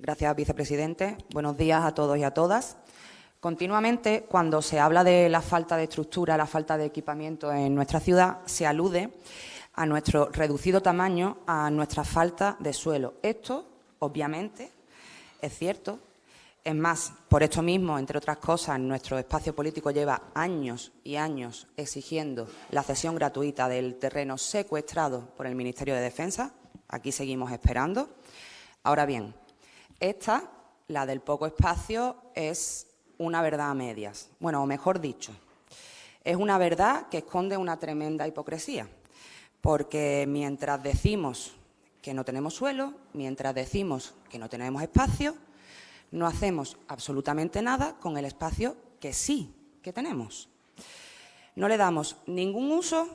Gracias, vicepresidente. Buenos días a todos y a todas. Continuamente, cuando se habla de la falta de estructura, la falta de equipamiento en nuestra ciudad, se alude a nuestro reducido tamaño, a nuestra falta de suelo. Esto, obviamente, es cierto. Es más, por esto mismo, entre otras cosas, nuestro espacio político lleva años y años exigiendo la cesión gratuita del terreno secuestrado por el Ministerio de Defensa. Aquí seguimos esperando. Ahora bien, esta, la del poco espacio, es una verdad a medias. Bueno, o mejor dicho, es una verdad que esconde una tremenda hipocresía, porque mientras decimos que no tenemos suelo, mientras decimos que no tenemos espacio, no hacemos absolutamente nada con el espacio que sí que tenemos. No le damos ningún uso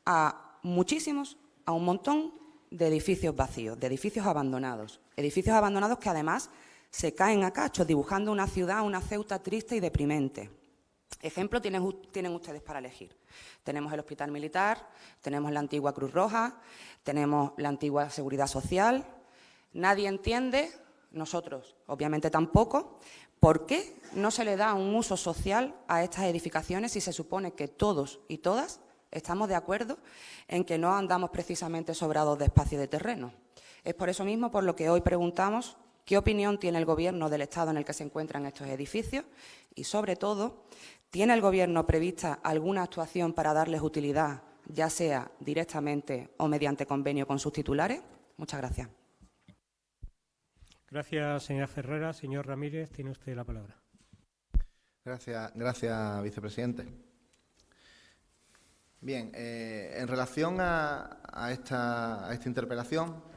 a un montón de edificios vacíos, de edificios abandonados que además se caen a cachos, dibujando una ciudad, una Ceuta triste y deprimente. Ejemplo tienen ustedes para elegir. Tenemos el Hospital Militar, tenemos la antigua Cruz Roja, tenemos la antigua Seguridad Social. Nadie entiende, nosotros obviamente tampoco, por qué no se le da un uso social a estas edificaciones si se supone que todos y todas estamos de acuerdo en que no andamos precisamente sobrados de espacio de terreno. Es por eso mismo por lo que hoy preguntamos qué opinión tiene el Gobierno del estado en el que se encuentran estos edificios y, sobre todo, ¿tiene el Gobierno prevista alguna actuación para darles utilidad, ya sea directamente o mediante convenio con sus titulares? Muchas gracias. Gracias, señora Ferrera. Señor Ramírez, tiene usted la palabra. Gracias, vicepresidente. Bien, en relación a esta interpelación,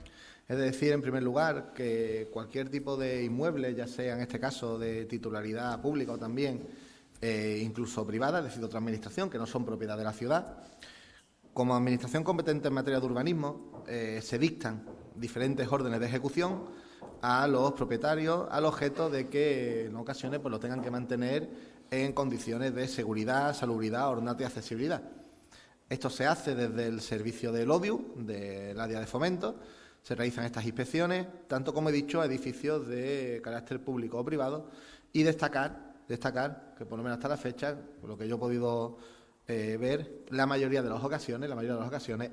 es decir, en primer lugar, que cualquier tipo de inmueble, ya sea en este caso de titularidad pública o también incluso privada, es decir, de otra administración, que no son propiedad de la ciudad, como administración competente en materia de urbanismo, se dictan diferentes órdenes de ejecución a los propietarios al objeto de que en ocasiones pues, lo tengan que mantener en condiciones de seguridad, salubridad, ornato y accesibilidad. Esto se hace desde el servicio del ODIU, del área de fomento. Se realizan estas inspecciones, tanto como he dicho, a edificios de carácter público o privado, y destacar que por lo menos hasta la fecha, por lo que yo he podido ver, la mayoría de las ocasiones,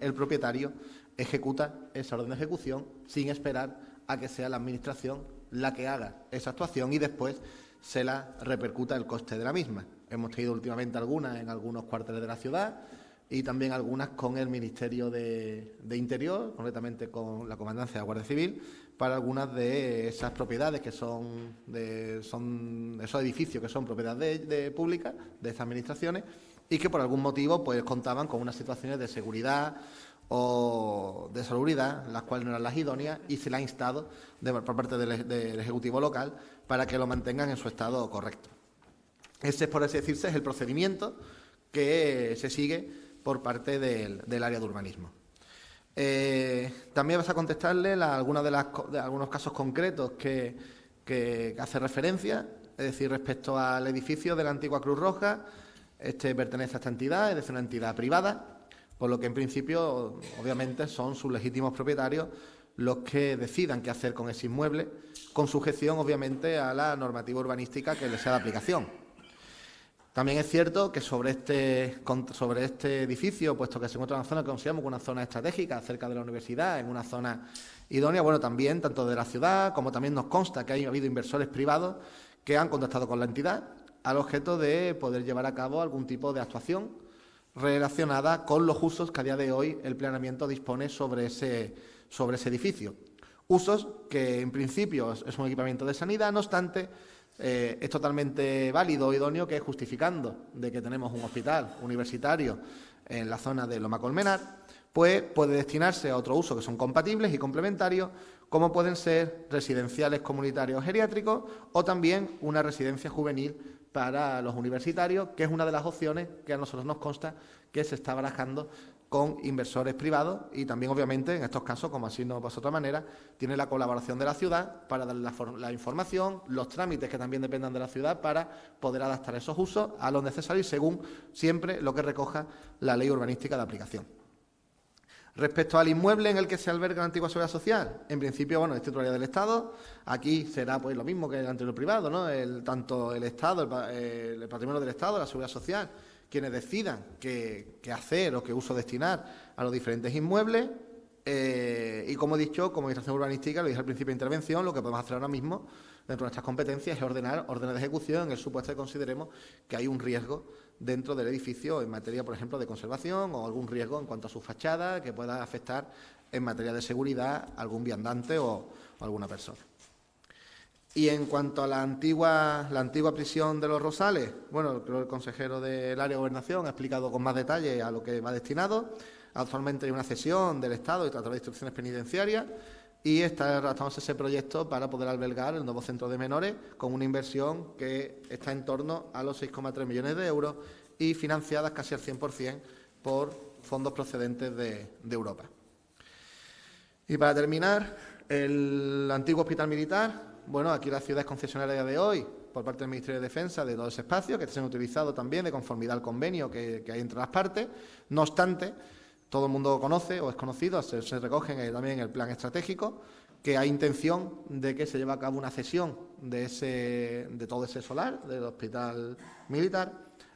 el propietario ejecuta esa orden de ejecución sin esperar a que sea la administración la que haga esa actuación y después se la repercuta el coste de la misma. Hemos tenido últimamente algunas en algunos cuarteles de la ciudad y también algunas con el Ministerio de Interior, concretamente con la Comandancia de la Guardia Civil, para algunas de esas propiedades que son esos edificios que son propiedad pública de estas administraciones y que por algún motivo pues contaban con unas situaciones de seguridad o de salubridad, las cuales no eran las idóneas, y se le ha instado por parte del Ejecutivo local para que lo mantengan en su estado correcto. Ese, por así decirse, es el procedimiento que se sigue por parte del área de urbanismo. También vas a contestarle algunos de algunos casos concretos que hace referencia, es decir, respecto al edificio de la antigua Cruz Roja. Este pertenece a esta entidad, es decir, una entidad privada, por lo que en principio, obviamente, son sus legítimos propietarios los que decidan qué hacer con ese inmueble, con sujeción, obviamente, a la normativa urbanística que les sea de aplicación. También es cierto que sobre este edificio, puesto que se encuentra en una zona que consideramos una zona estratégica, cerca de la universidad, en una zona idónea, bueno, también, tanto de la ciudad, como también nos consta que ha habido inversores privados que han contactado con la entidad al objeto de poder llevar a cabo algún tipo de actuación relacionada con los usos que a día de hoy el planeamiento dispone sobre ese edificio. Usos que, en principio, es un equipamiento de sanidad, no obstante, es totalmente válido o idóneo que, justificando de que tenemos un hospital universitario en la zona de Loma Colmenar, pues puede destinarse a otro uso que son compatibles y complementarios, como pueden ser residenciales comunitarios geriátricos o también una residencia juvenil para los universitarios, que es una de las opciones que a nosotros nos consta que se está barajando con inversores privados y también, obviamente, en estos casos, como así no pasa de otra manera, tiene la colaboración de la ciudad para dar la información, los trámites que también dependan de la ciudad para poder adaptar esos usos a lo necesario y según siempre lo que recoja la ley urbanística de aplicación. Respecto al inmueble en el que se alberga la antigua seguridad social, en principio, bueno, es titularidad del Estado. Aquí será pues lo mismo que el anterior privado, ¿no? Tanto el Estado, el patrimonio del Estado, la seguridad social, quienes decidan qué hacer o qué uso destinar a los diferentes inmuebles. Y como he dicho, como administración urbanística, lo dije al principio de intervención, lo que podemos hacer ahora mismo dentro de nuestras competencias es ordenar órdenes de ejecución en el supuesto que consideremos que hay un riesgo dentro del edificio en materia, por ejemplo, de conservación o algún riesgo en cuanto a su fachada que pueda afectar en materia de seguridad a algún viandante o alguna persona. Y en cuanto a la antigua prisión de Los Rosales, bueno, creo que el consejero del área de gobernación ha explicado con más detalle a lo que va destinado. Actualmente hay una cesión del Estado a través de instrucciones penitenciarias y está redactándose ese proyecto para poder albergar el nuevo centro de menores con una inversión que está en torno a los 6,3 millones de euros y financiadas casi al 100% por fondos procedentes de Europa. Y para terminar, el antiguo hospital militar. Bueno, aquí la ciudad es concesionaria a día de hoy por parte del Ministerio de Defensa de todo ese espacio, que está siendo utilizado también de conformidad al convenio que hay entre las partes. No obstante, todo el mundo conoce o es conocido, se recoge también en el plan estratégico, que hay intención de que se lleve a cabo una cesión de todo ese solar, del hospital militar,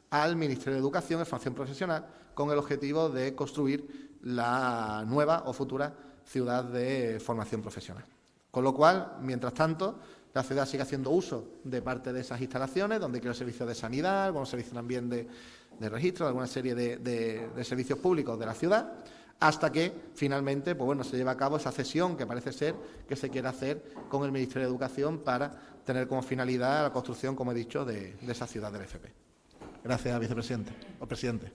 al Ministerio de Educación y Formación Profesional, con el objetivo de construir la nueva o futura ciudad de formación profesional. Con lo cual, mientras tanto, la ciudad sigue haciendo uso de parte de esas instalaciones, donde quiero servicios de sanidad, algunos servicios también de registro, alguna serie de servicios públicos de la ciudad, hasta que finalmente pues bueno, se lleva a cabo esa cesión que parece ser que se quiere hacer con el Ministerio de Educación para tener como finalidad la construcción, como he dicho, de esa ciudad del FP. Gracias, vicepresidente o presidente.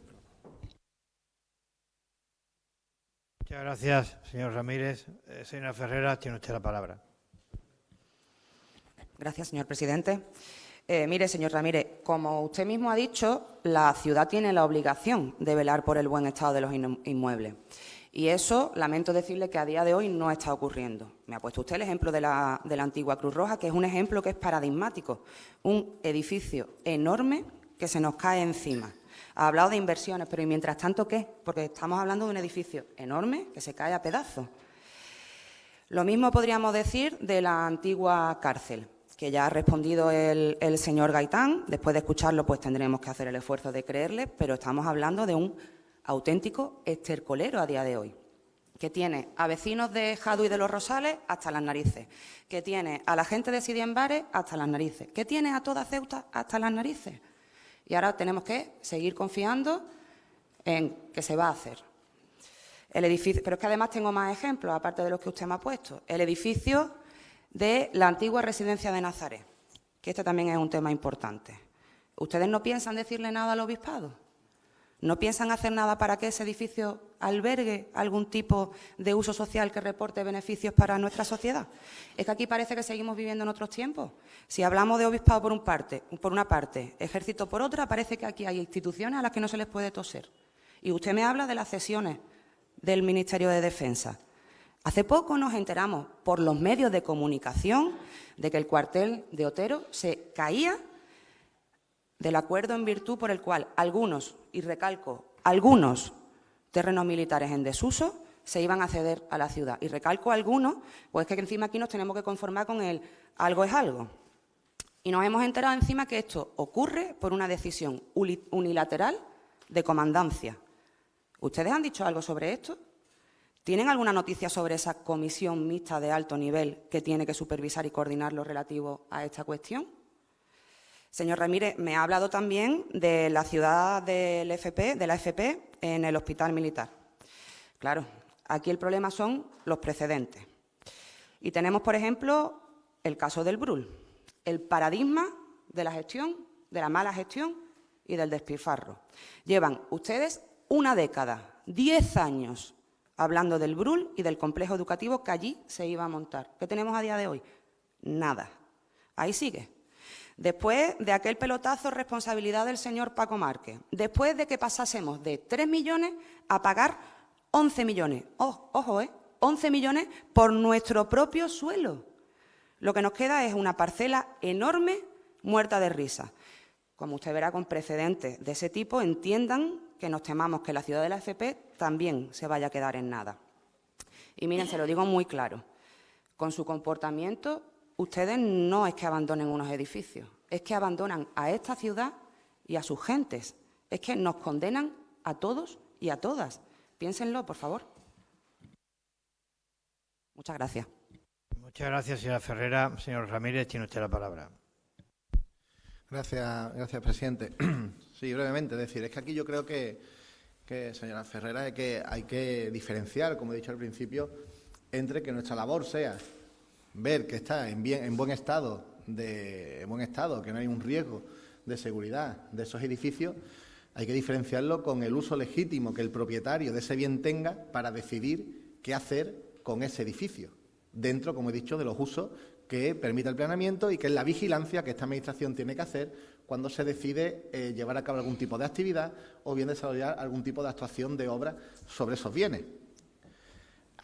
Muchas gracias, señor Ramírez. Señora Ferreras, tiene usted la palabra. Gracias, señor presidente. Mire, señor Ramírez, como usted mismo ha dicho, la ciudad tiene la obligación de velar por el buen estado de los inmuebles. Y eso, lamento decirle que a día de hoy no está ocurriendo. Me ha puesto usted el ejemplo de la antigua Cruz Roja, que es un ejemplo que es paradigmático. Un edificio enorme que se nos cae encima. Ha hablado de inversiones, pero ¿y mientras tanto qué? Porque estamos hablando de un edificio enorme que se cae a pedazos. Lo mismo podríamos decir de la antigua cárcel, que ya ha respondido el señor Gaitán. Después de escucharlo, pues tendremos que hacer el esfuerzo de creerle, pero estamos hablando de un auténtico estercolero a día de hoy, que tiene a vecinos de Jadu y de Los Rosales hasta las narices, que tiene a la gente de Sidienbares hasta las narices, que tiene a toda Ceuta hasta las narices. Y ahora tenemos que seguir confiando en que se va a hacer. El edificio, pero es que además tengo más ejemplos, aparte de los que usted me ha puesto. El edificio de la antigua residencia de Nazaret, que este también es un tema importante. ¿Ustedes no piensan decirle nada al obispado? ¿No piensan hacer nada para que ese edificio albergue algún tipo de uso social que reporte beneficios para nuestra sociedad? Es que aquí parece que seguimos viviendo en otros tiempos. Si hablamos de obispado por una parte, ejército por otra, parece que aquí hay instituciones a las que no se les puede toser. Y usted me habla de las cesiones del Ministerio de Defensa. Hace poco nos enteramos por los medios de comunicación de que el cuartel de Otero se caía del acuerdo en virtud por el cual algunos, y recalco, algunos terrenos militares en desuso se iban a ceder a la ciudad. Y recalco algunos, pues es que encima aquí nos tenemos que conformar con el algo es algo. Y nos hemos enterado encima que esto ocurre por una decisión unilateral de comandancia. ¿Ustedes han dicho algo sobre esto? ¿Tienen alguna noticia sobre esa comisión mixta de alto nivel que tiene que supervisar y coordinar lo relativo a esta cuestión? Señor Ramírez, me ha hablado también de la ciudad de la FP en el hospital militar. Claro, aquí el problema son los precedentes. Y tenemos, por ejemplo, el caso del Brul, el paradigma de la gestión, de la mala gestión y del despilfarro. Llevan ustedes una década, 10 años, hablando del Brul y del complejo educativo que allí se iba a montar. ¿Qué tenemos a día de hoy? Nada. Ahí sigue. Después de aquel pelotazo, responsabilidad del señor Paco Márquez. Después de que pasásemos de 3 millones a pagar 11 millones. Ojo, 11 millones por nuestro propio suelo. Lo que nos queda es una parcela enorme, muerta de risa. Como usted verá, con precedentes de ese tipo, entiendan que nos temamos que la ciudad de la FP también se vaya a quedar en nada. Y miren, se lo digo muy claro, con su comportamiento ustedes no es que abandonen unos edificios, es que abandonan a esta ciudad y a sus gentes. Es que nos condenan a todos y a todas. Piénsenlo, por favor. Muchas gracias. Muchas gracias, señora Ferrera. Señor Ramírez, tiene usted la palabra. Gracias, presidente. Sí, brevemente, es decir, es que aquí yo creo que señora Ferrera, hay que diferenciar, como he dicho al principio, entre que nuestra labor sea ver que está en buen estado, que no hay un riesgo de seguridad de esos edificios. Hay que diferenciarlo con el uso legítimo que el propietario de ese bien tenga para decidir qué hacer con ese edificio, dentro, como he dicho, de los usos que permite el planeamiento y que es la vigilancia que esta Administración tiene que hacer cuando se decide llevar a cabo algún tipo de actividad o bien desarrollar algún tipo de actuación de obra sobre esos bienes.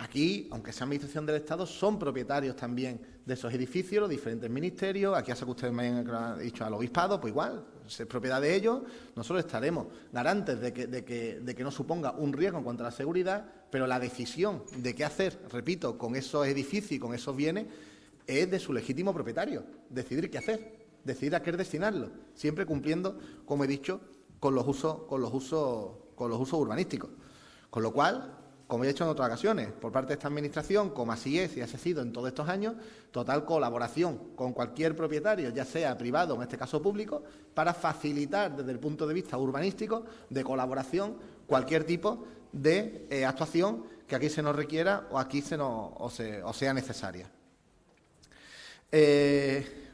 Aquí, aunque sea Administración del Estado, son propietarios también de esos edificios, los diferentes ministerios. Aquí hace que ustedes me han dicho al obispado, pues igual, es propiedad de ellos. Nosotros estaremos garantes de que no suponga un riesgo en cuanto a la seguridad, pero la decisión de qué hacer, repito, con esos edificios y con esos bienes es de su legítimo propietario. Decidir qué hacer, decidir a qué destinarlo, siempre cumpliendo, como he dicho, con los usos urbanísticos. Con lo cual, como he hecho en otras ocasiones, por parte de esta Administración, como así es y así ha sido en todos estos años, total colaboración con cualquier propietario, ya sea privado o en este caso público, para facilitar desde el punto de vista urbanístico, de colaboración, cualquier tipo de actuación que aquí se nos requiera o aquí sea necesaria.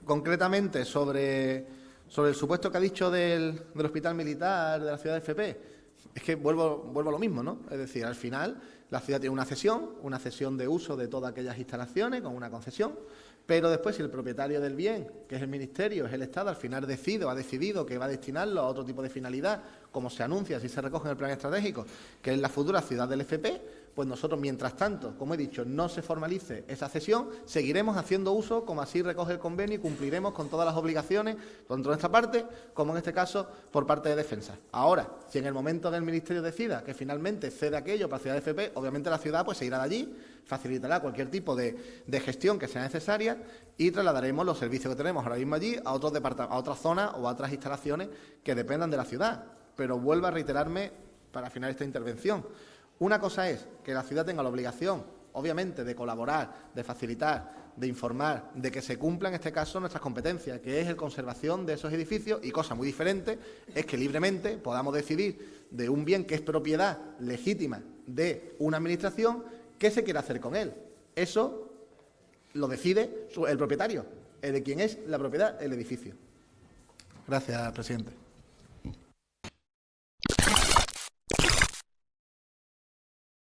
Concretamente, sobre el supuesto que ha dicho del Hospital Militar de la ciudad de FP, es que vuelvo a lo mismo, ¿no? Es decir, al final la ciudad tiene una cesión de uso de todas aquellas instalaciones con una concesión, pero después si el propietario del bien, que es el Ministerio, es el Estado, al final ha decidido que va a destinarlo a otro tipo de finalidad, como se anuncia, si se recoge en el plan estratégico, que es la futura ciudad del FP, pues nosotros, mientras tanto, como he dicho, no se formalice esa cesión, seguiremos haciendo uso, como así recoge el convenio, y cumpliremos con todas las obligaciones, tanto de nuestra parte, como en este caso, por parte de Defensa. Ahora, si en el momento del Ministerio decida que finalmente cede aquello para la ciudad de FP, obviamente la ciudad pues se irá de allí, facilitará cualquier tipo de gestión que sea necesaria y trasladaremos los servicios que tenemos ahora mismo allí a otras zonas o a otras instalaciones que dependan de la ciudad. Pero vuelvo a reiterarme para finalizar esta intervención. Una cosa es que la ciudad tenga la obligación, obviamente, de colaborar, de facilitar, de informar, de que se cumplan, en este caso, nuestras competencias, que es la conservación de esos edificios, y cosa muy diferente es que libremente podamos decidir de un bien que es propiedad legítima de una administración, qué se quiere hacer con él. Eso lo decide el propietario, de quien es la propiedad, el edificio. Gracias, presidente.